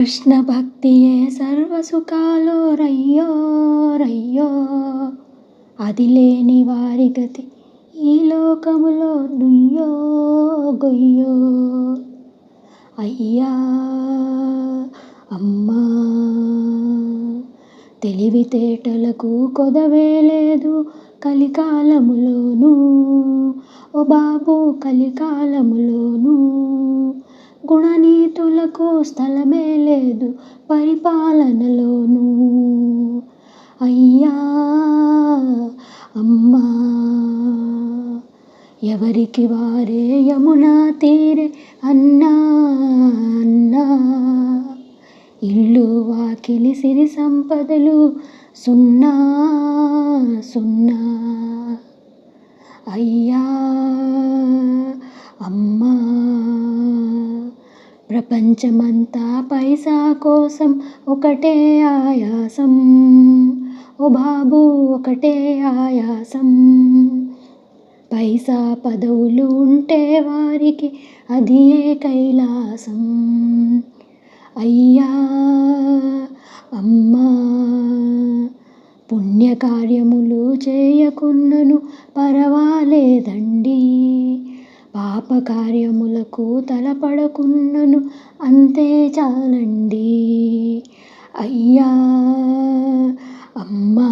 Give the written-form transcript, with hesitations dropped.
కృష్ణ భక్తియే సర్వసుఖాలు రయ్యో రయ్యో, అది లేని వారి గతి ఈ లోకములో నుయ్యో గొయ్యో. అయ్యా అమ్మా, తెలివితేటలకు కొదవే లేదు కలికాలములోను, ఓ బాబు కలికాలములోను. గుణనీతులకు స్థలమే లేదు పరిపాలనలోను. అయ్యా అమ్మా, ఎవరికి వారే యమునా తీరే అన్నా అన్నా, ఇల్లు వాకిలి సిరి సంపదలు సున్నా సున్నా. అయ్యా అమ్మా, ప్రపంచమంతా పైసా కోసం ఒకటే ఆయాసం, ఓ బాబు ఒకటే ఆయాసం. పైసా పదవులు ఉంటే వారికి అది ఏ కైలాసం. అయ్యా అమ్మా, పుణ్యకార్యములు చేయకున్నను పరవాలేదండి, పాపకార్యములకు తలపడకున్నను అంతే చాలండి. అయ్యా అమ్మా.